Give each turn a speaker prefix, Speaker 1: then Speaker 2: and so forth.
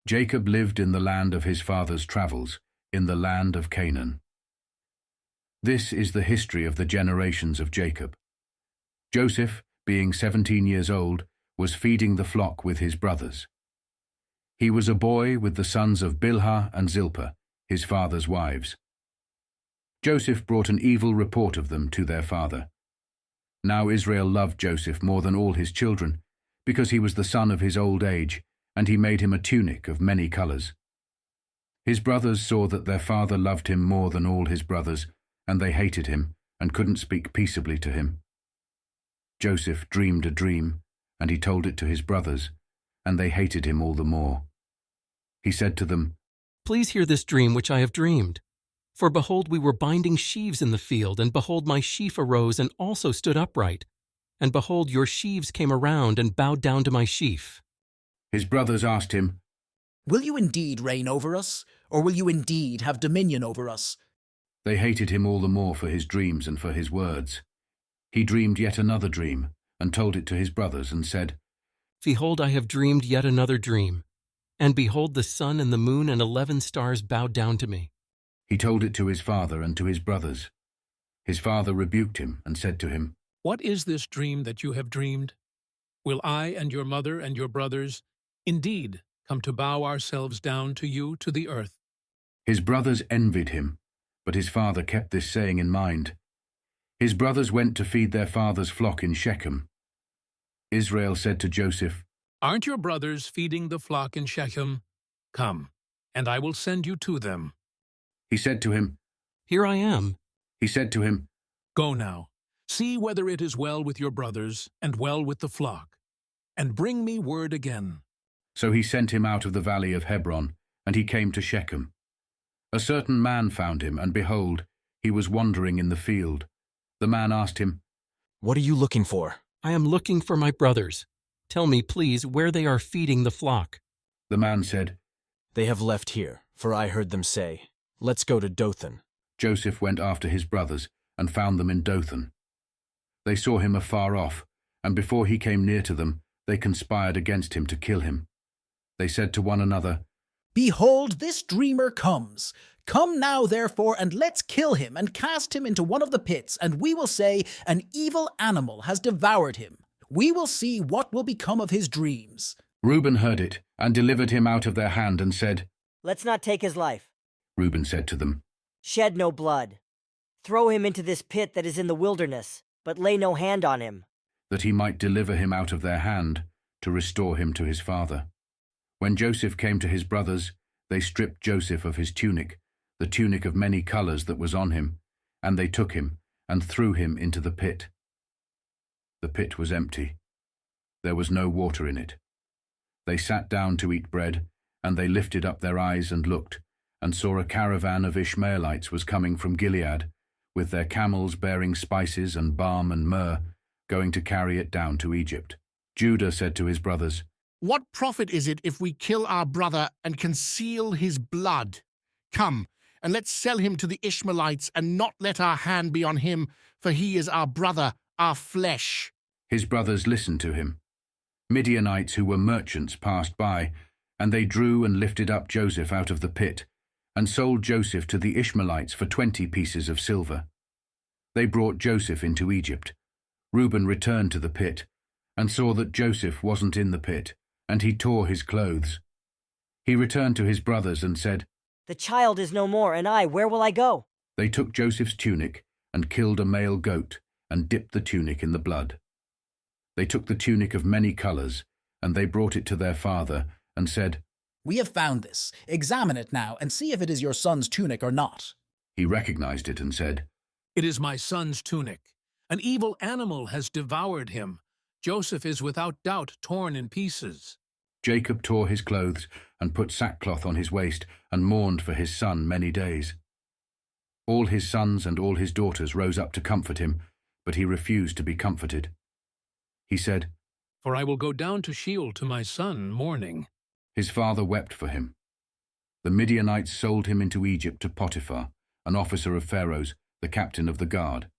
Speaker 1: Jacob lived in the land of his father's travels, in the land of Canaan. This is the history of the generations of Jacob. Joseph, being 17 years old, was feeding the flock with his brothers. He was a boy with the sons of Bilhah and Zilpah, his father's wives. Joseph brought an evil report of them to their father. Now Israel loved Joseph more than all his children, because he was the son of his old age, and he made him a tunic of many colors. His brothers saw that their father loved him more than all his brothers, and they hated him, and couldn't speak peaceably to him. Joseph dreamed a dream, and he told it to his brothers, and they hated him all the more. He said to them,
Speaker 2: "Please hear this dream which I have dreamed. For behold, we were binding sheaves in the field, and behold, my sheaf arose and also stood upright. And behold, your sheaves came around and bowed down to my sheaf."
Speaker 1: His brothers asked him,
Speaker 3: "Will you indeed reign over us, or will you indeed have dominion over us?"
Speaker 1: They hated him all the more for his dreams and for his words. He dreamed yet another dream, and told it to his brothers, and said,
Speaker 2: "Behold, I have dreamed yet another dream. And behold, the sun and the moon and 11 stars bowed down to me."
Speaker 1: He told it to his father and to his brothers. His father rebuked him and said to him,
Speaker 4: "What is this dream that you have dreamed? Will I and your mother and your brothers indeed come to bow ourselves down to you to the earth?"
Speaker 1: His brothers envied him, but his father kept this saying in mind. His brothers went to feed their father's flock in Shechem. Israel said to Joseph,
Speaker 4: "Aren't your brothers feeding the flock in Shechem? Come, and I will send you to them."
Speaker 1: He said to him,
Speaker 2: "Here I am."
Speaker 1: He said to him,
Speaker 4: "Go now, see whether it is well with your brothers and well with the flock, and bring me word again."
Speaker 1: So he sent him out of the valley of Hebron, and he came to Shechem. A certain man found him, and behold, he was wandering in the field. The man asked him,
Speaker 5: "What are you looking for?"
Speaker 2: "I am looking for my brothers. Tell me, please, where they are feeding the flock."
Speaker 1: The man said,
Speaker 5: "They have left here, for I heard them say, 'Let's go to Dothan.'"
Speaker 1: Joseph went after his brothers, and found them in Dothan. They saw him afar off, and before he came near to them, they conspired against him to kill him. They said to one another,
Speaker 3: "Behold, this dreamer comes. Come now, therefore, and let's kill him and cast him into one of the pits, and we will say, 'An evil animal has devoured him.' We will see what will become of his dreams."
Speaker 1: Reuben heard it, and delivered him out of their hand, and said,
Speaker 6: "Let's not take his life.
Speaker 1: Reuben said to them,
Speaker 6: Shed no blood. Throw him into this pit that is in the wilderness, but lay no hand on him."
Speaker 1: that he might deliver him out of their hand, to restore him to his father. When Joseph came to his brothers, they stripped Joseph of his tunic, the tunic of many colors that was on him, and they took him and threw him into the pit. The pit was empty. There was no water in it. They sat down to eat bread, and they lifted up their eyes and looked, and saw a caravan of Ishmaelites was coming from Gilead, with their camels bearing spices and balm and myrrh, going to carry it down to Egypt. Judah said to his brothers,
Speaker 7: "What profit is it if we kill our brother and conceal his blood? Come, and let's sell him to the Ishmaelites, and not let our hand be on him, for he is our brother, our flesh."
Speaker 1: His brothers listened to him. Midianites who were merchants passed by, and they drew and lifted up Joseph out of the pit, and sold Joseph to the Ishmaelites for 20 pieces of silver. They brought Joseph into Egypt. Reuben returned to the pit, and saw that Joseph wasn't in the pit, and he tore his clothes. He returned to his brothers and said,
Speaker 6: "The child is no more, and where will I go?"
Speaker 1: They took Joseph's tunic and killed a male goat and dipped the tunic in the blood. They took the tunic of many colors, and they brought it to their father and said,
Speaker 3: "We have found this. Examine it now, and see if it is your son's tunic or not."
Speaker 1: He recognized it and said,
Speaker 4: "It is my son's tunic. An evil animal has devoured him. Joseph is without doubt torn in pieces."
Speaker 1: Jacob tore his clothes and put sackcloth on his waist and mourned for his son many days. All his sons and all his daughters rose up to comfort him, but he refused to be comforted. He said,
Speaker 4: "For I will go down to Sheol to my son mourning."
Speaker 1: His father wept for him. The Midianites sold him into Egypt to Potiphar, an officer of Pharaoh's, the captain of the guard.